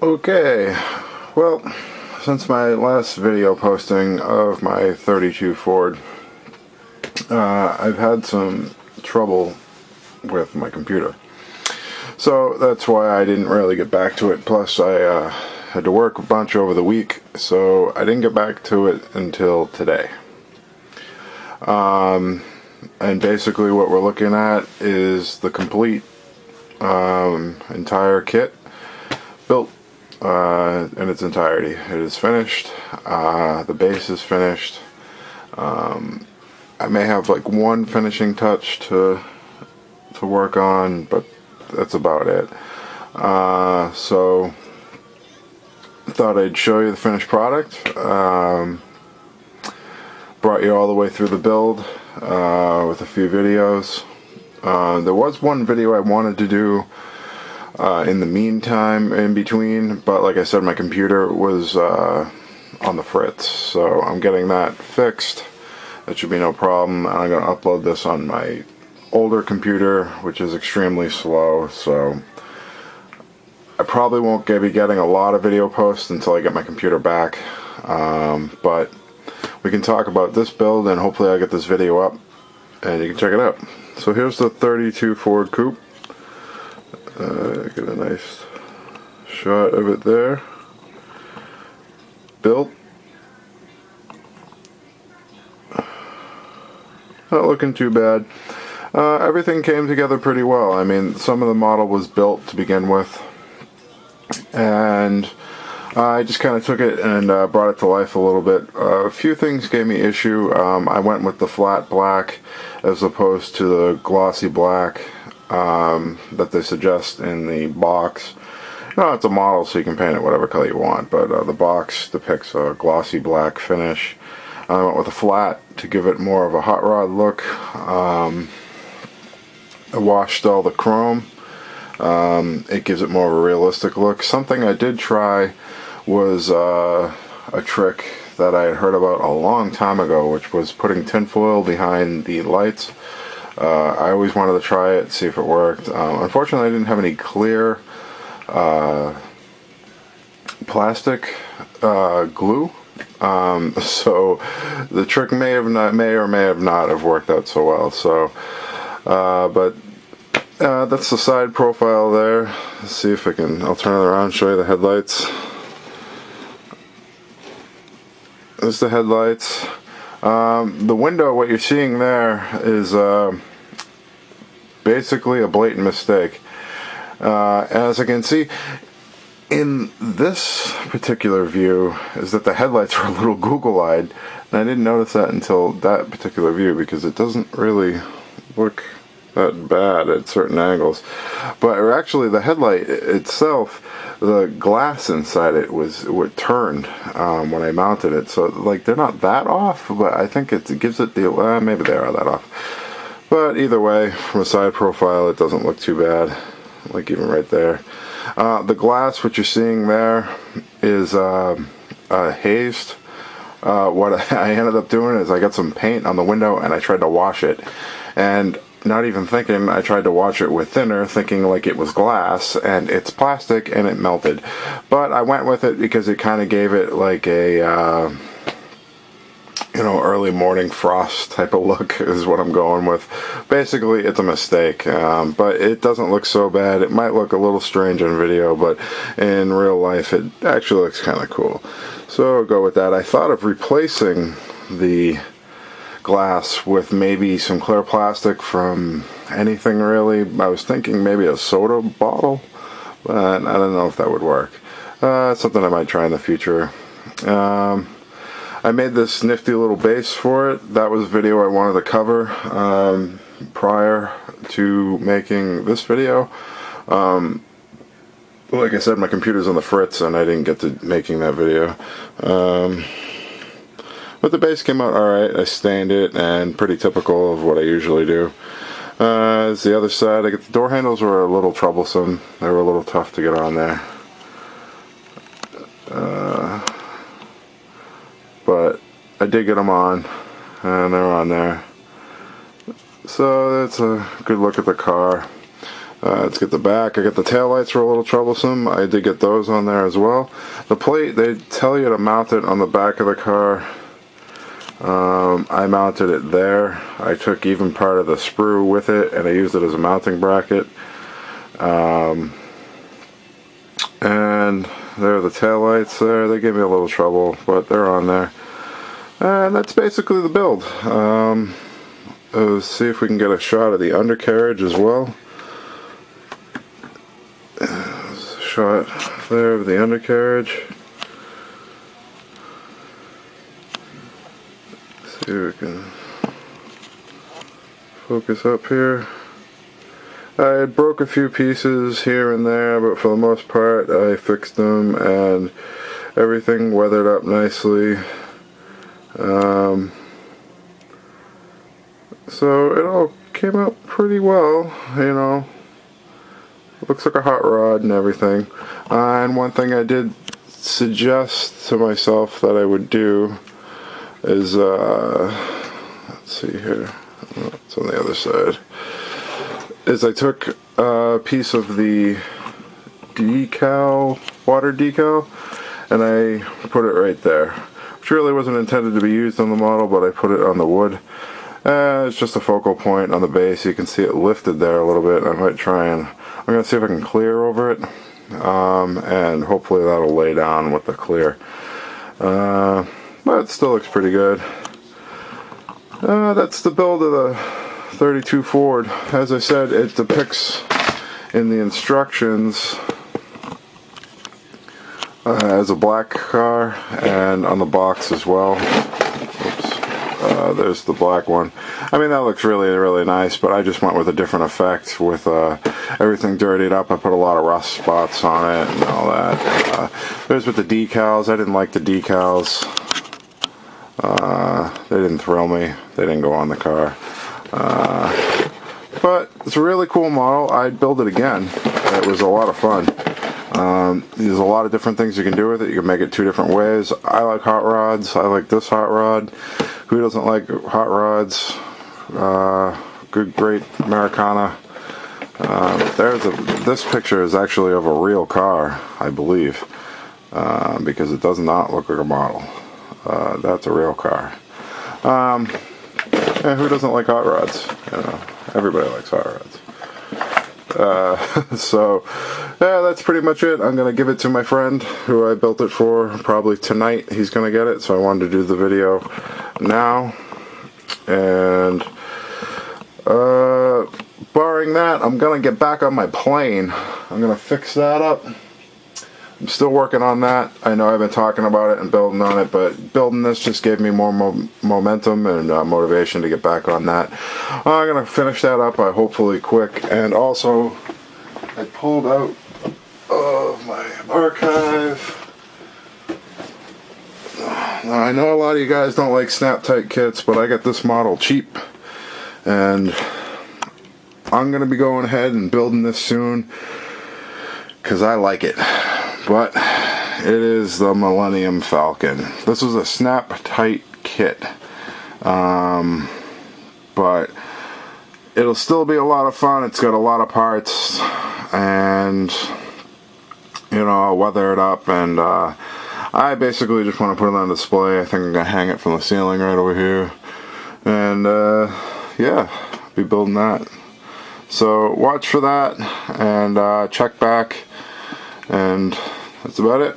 Okay, well, since my last video posting of my 32 Ford, I've had some trouble with my computer. So that's why I didn't really get back to it. Plus, I had to work a bunch over the week, so I didn't get back to it until today. And basically what we're looking at is the complete entire kit built in its entirety. It is finished. The base is finished. I may have like one finishing touch to work on, but that's about it. So I thought I'd show you the finished product. Brought you all the way through the build with a few videos. There was one video I wanted to do in the meantime, in between, but like I said, my computer was on the fritz, so I'm getting that fixed. That should be no problem. I'm going to upload this on my older computer, which is extremely slow, so I probably won't be getting a lot of video posts until I get my computer back, but we can talk about this build and hopefully I'll get this video up and you can check it out. So here's the 32 Ford Coupe. Get a nice shot of it there. Built. Not looking too bad. Everything came together pretty well. I mean, some of the model was built to begin with, and I just kind of took it and brought it to life a little bit. A few things gave me issue. I went with the flat black as opposed to the glossy black that they suggest in the box. No, it's a model, so you can paint it whatever color you want, but the box depicts a glossy black finish. I went with a flat to give it more of a hot rod look. I washed all the chrome. It gives it more of a realistic look. Something I did try was a trick that I had heard about a long time ago, which was putting tinfoil behind the lights. I always wanted to try it, see if it worked. Unfortunately, I didn't have any clear plastic glue, so the trick may or may have not have worked out so well. So, but that's the side profile there. Let's see if I'll turn it around and show you the headlights. There's the headlights. The window, what you're seeing there is basically a blatant mistake. As I can see in this particular view, is that the headlights are a little Google-eyed, and I didn't notice that until that particular view because it doesn't really look that bad at certain angles. But actually the headlight itself, the glass inside it was turned when I mounted it, so like they're not that off, but I think it gives it the maybe they are that off. But either way, from a side profile it doesn't look too bad, like even right there. The glass, what you're seeing there, is hazed. What I ended up doing is I got some paint on the window and I tried to wash it, and not even thinking, I tried to wash it with thinner, thinking like it was glass, and it's plastic, and it melted. But I went with it because it kind of gave it like a early morning frost type of look is what I'm going with. Basically, it's a mistake, but it doesn't look so bad. It might look a little strange on video, but in real life, it actually looks kind of cool. So I'll go with that. I thought of replacing the glass with maybe some clear plastic from anything really. I was thinking maybe a soda bottle, but I don't know if that would work. Something I might try in the future. I made this nifty little base for it. That was a video I wanted to cover prior to making this video. Like I said, my computer's on the fritz and I didn't get to making that video. But the base came out alright. I stained it, and pretty typical of what I usually do. As the other side, the door handles were a little troublesome. They were a little tough to get on there. But I did get them on, and they're on there. So that's a good look at the car. Let's get the back. I got the taillights were a little troublesome. I did get those on there as well. The plate, they tell you to mount it on the back of the car. I mounted it there. I took even part of the sprue with it and I used it as a mounting bracket. And there are the taillights there. They gave me a little trouble, but they're on there. And that's basically the build. Let's see if we can get a shot of the undercarriage as well. There's a shot there of the undercarriage. See if we can focus up here. I had broke a few pieces here and there, but for the most part I fixed them and everything weathered up nicely. So it all came out pretty well, you know. Looks like a hot rod and everything. And one thing I did suggest to myself that I would do is, let's see here, oh, it's on the other side, is I took a piece of the decal, water decal, and I put it right there. Which really wasn't intended to be used on the model, but I put it on the wood. It's just a focal point on the base. You can see it lifted there a little bit. I might try and, I'm going to see if I can clear over it, and hopefully that'll lay down with the clear. But it still looks pretty good. That's the build of the 32 Ford. As I said, it depicts in the instructions as a black car, and on the box as well. Oops. There's the black one. I mean, that looks really, really nice, but I just went with a different effect with everything dirtied up. I put a lot of rust spots on it and all that. There's with the decals. I didn't like the decals. They didn't thrill me. They didn't go on the car. But it's a really cool model. I'd build it again. It was a lot of fun. There's a lot of different things you can do with it. You can make it two different ways. I like hot rods. I like this hot rod. Who doesn't like hot rods? Good, great Americana. This picture is actually of a real car, I believe, because it does not look like a model. That's a real car. And who doesn't like hot rods? You know, everybody likes hot rods. So yeah, that's pretty much it. I'm gonna give it to my friend who I built it for. Probably tonight he's gonna get it, so I wanted to do the video now. And barring that, I'm gonna get back on my plane. I'm gonna fix that up. I'm still working on that. I know I've been talking about it and building on it, but building this just gave me more momentum and motivation to get back on that. I'm going to finish that up hopefully quick. And also, I pulled out of my archive. Now, I know a lot of you guys don't like snap-tight kits, but I got this model cheap. And I'm going to be going ahead and building this soon because I like it. But it is the Millennium Falcon. This is a snap-tight kit, but it'll still be a lot of fun. It's got a lot of parts, and you know, I'll weather it up. And I basically just want to put it on display. I think I'm gonna hang it from the ceiling right over here, and yeah, be building that. So watch for that, and check back. And that's about it.